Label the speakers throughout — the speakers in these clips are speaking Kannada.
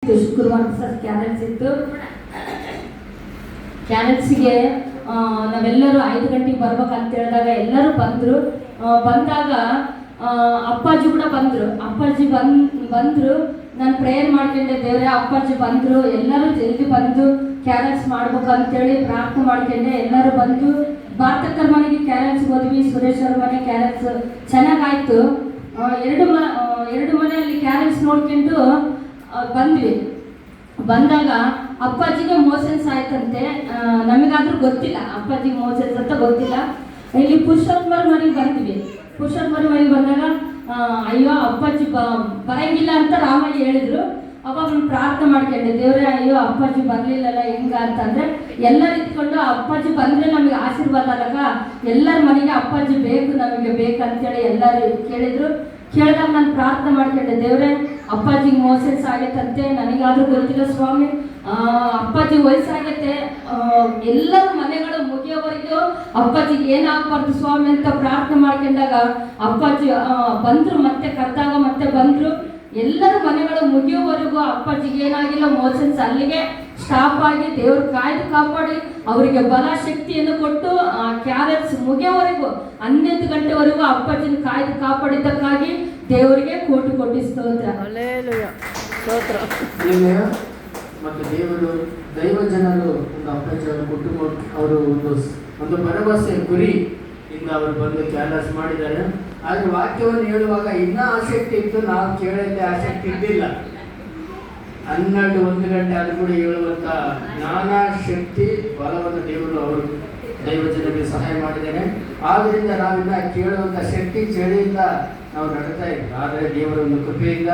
Speaker 1: ಇತ್ತು, ಶುಕ್ರವಾರ ಸರ್ ಕ್ಯಾರೆಟ್ಸ್ ಇತ್ತು. ಕ್ಯಾರೆಟ್ಸ್ಗೆ ನಾವೆಲ್ಲರೂ 5 ಗಂಟೆಗೆ ಬರ್ಬೇಕಂತ ಹೇಳಿದಾಗ ಎಲ್ಲರೂ ಬಂದರು. ಬಂದಾಗ ಅಪ್ಪಾಜಿ ಕೂಡ ಬಂದರು. ಅಪ್ಪಾಜಿ ಬಂದರು. ನಾನು ಪ್ರೇಯರ್ ಮಾಡ್ಕೊಂಡೆ, ದೇವರೇ ಅಪ್ಪಾಜಿ ಬಂದರು, ಎಲ್ಲರೂ ಜಲ್ದಿ ಬಂದು ಕ್ಯಾರೆಟ್ಸ್ ಮಾಡ್ಬೇಕಂತೇಳಿ ಪ್ರಾರ್ಥನೆ ಮಾಡ್ಕೊಂಡೆ. ಎಲ್ಲರೂ ಬಂದು ಭಾರತಕ್ಕರ ಮನೆಗೆ ಕ್ಯಾರೆಟ್ಸ್ ಹೋದ್ವಿ, ಸುರೇಶ್ ಅವ್ರ ಮನೆ ಕ್ಯಾರೆಟ್ಸ್ ಚೆನ್ನಾಗಾಯ್ತು. ಎರಡು ಮನೆಯಲ್ಲಿ ಕ್ಯಾರೆಟ್ಸ್ ನೋಡ್ಕೊಂಡು ಬಂದ್ವಿ. ಬಂದಾಗ ಅಪ್ಪಾಜಿಗೆ ಮೋಷನ್ಸ್ ಆಯ್ತಂತೆ. ನಮಗಾದ್ರೂ ಗೊತ್ತಿಲ್ಲ, ಅಪ್ಪಾಜಿಗೆ ಮೋಷನ್ಸ್ ಅಂತ ಗೊತ್ತಿಲ್ಲ. ಇಲ್ಲಿ ಪುರುಷೋತ್ತಮರ ಮನೆಗೆ ಬಂದ್ವಿ. ಪುರುಷೋತ್ತಮರ ಮನೆಗೆ ಬಂದಾಗ ಅಯ್ಯೋ ಅಪ್ಪಾಜಿ ಬರಂಗಿಲ್ಲ ಅಂತ ರಾಮಯ್ಯ ಹೇಳಿದ್ರು. ಅವಾಗ ನಾನು ಪ್ರಾರ್ಥನೆ ಮಾಡ್ಕೊಂಡೆ, ದೇವರೇ ಅಯ್ಯೋ ಅಪ್ಪಾಜಿ ಬರಲಿಲ್ಲಲ್ಲ ಹೆಂಗ ಅಂತಂದರೆ, ಎಲ್ಲರೂ ಇದ್ಕೊಂಡು ಅಪ್ಪಾಜಿ ಬಂದರೆ ನಮಗೆ ಆಶೀರ್ವಾದ ಅಲ್ಲಗ, ಎಲ್ಲರ ಮನೆಗೆ ಅಪ್ಪಾಜಿ ಬೇಕು, ನಮಗೆ ಬೇಕಂತೇಳಿ ಎಲ್ಲರೂ ಕೇಳಿದ್ರು. ಕೇಳಿದಾಗ ನಾನು ಪ್ರಾರ್ಥನೆ ಮಾಡ್ಕೊಂಡೆ, ದೇವರೇ ಅಪ್ಪಾಜಿಗೆ ಮೋಸೆಸ್ ಆಗೈತಂತೆ, ನನಗಾದ್ರೂ ಗೊತ್ತಿಲ್ಲ ಸ್ವಾಮಿ, ಅಪ್ಪಾಜಿ ವಯಸ್ಸಾಗೈತೆ, ಎಲ್ಲರ ಮನೆಗಳು ಮುಗಿಯೋವರೆಗೂ ಅಪ್ಪಾಜಿಗೆ ಏನಾಗಬಾರ್ದು ಸ್ವಾಮಿ ಅಂತ ಪ್ರಾರ್ಥನೆ ಮಾಡ್ಕೊಂಡಾಗ ಅಪ್ಪಾಜಿ ಬಂದರು. ಮತ್ತೆ ಕರೆದಾಗ ಮತ್ತೆ ಬಂದರು. ಎಲ್ಲರ ಮನೆಗಳು ಮುಗಿಯೋವರೆಗೂ ಅಪ್ಪಾಜಿಗೆ ಏನಾಗಿಲ್ಲ, ಮೋಷನ್ಸ್ ಅಲ್ಲಿಗೆ ಸ್ಟಾಪ್ ಆಗಿ ದೇವ್ರು ಕಾಪಾಡಿ ಅವರಿಗೆ ಬಲ ಶಕ್ತಿಯನ್ನು ಕೊಟ್ಟು ಕ್ಯಾರೆಟ್ಸ್ ಮುಗಿಯೋವರೆಗೂ 11 ಗಂಟೆವರೆಗೂ ಅಪ್ಪಾಜಿನ ಕಾಪಾಡಿದ್ದಕ್ಕಾಗಿ ದೇವರಿಗೆ ಕೋಟಿ ಸ್ತೋತ್ರ.
Speaker 2: ಮತ್ತು ದೇವರು ದೈವ ಜನರು ಒಂದು ಅಪ್ಪಾಜಿಯವರ ಕುಟುಂಬ ಅವರು ಒಂದು ಭರವಸೆ ಗುರಿ ಇಂದ ಅವರು ಬಂದು ಕ್ಯಾರೆಟ್ಸ್ ಮಾಡಿದ್ದಾರೆ. ಆದರೆ ವಾಕ್ಯವನ್ನು ಹೇಳುವಾಗ ಇನ್ನೂ ಆಸಕ್ತಿ ಇತ್ತು, ನಾವು ಕೇಳಲ್ಲಿ ಆಸಕ್ತಿ ಇದ್ದಿಲ್ಲ. 12-1 ಗಂಟೆ ಅದು ಕೂಡ ಹೇಳುವಂಥ ನಾನಾ ಶಕ್ತಿ ಬಲವನ್ನು ದೇವರು ಅವರು ದೈವ ಜನರಿಗೆ ಸಹಾಯ ಮಾಡಿದ್ದೇನೆ. ಆದ್ದರಿಂದ ನಾವಿನ್ನ ಕೇಳುವಂಥ ಶಕ್ತಿ ಚಳಿಯಿಂದ ನಾವು ನಡ್ತಾ ಇದ್ವಿ. ಆದರೆ ದೇವರ ಒಂದು ಕೃಪೆಯಿಂದ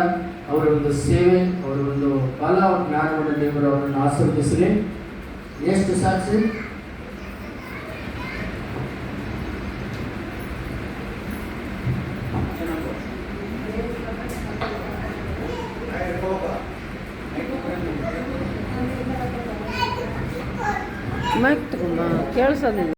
Speaker 2: ಅವರ ಒಂದು ಸೇವೆ, ಅವರ ಒಂದು ಬಲ, ಜ್ಞಾನವನ್ನು ದೇವರು ಅವರನ್ನು ಆಶೀರ್ವದಿಸಲಿ. ಎಷ್ಟು ಸಾಕ್ಷಿ
Speaker 3: ಕೇಳಿಸೋದಿಲ್ಲ.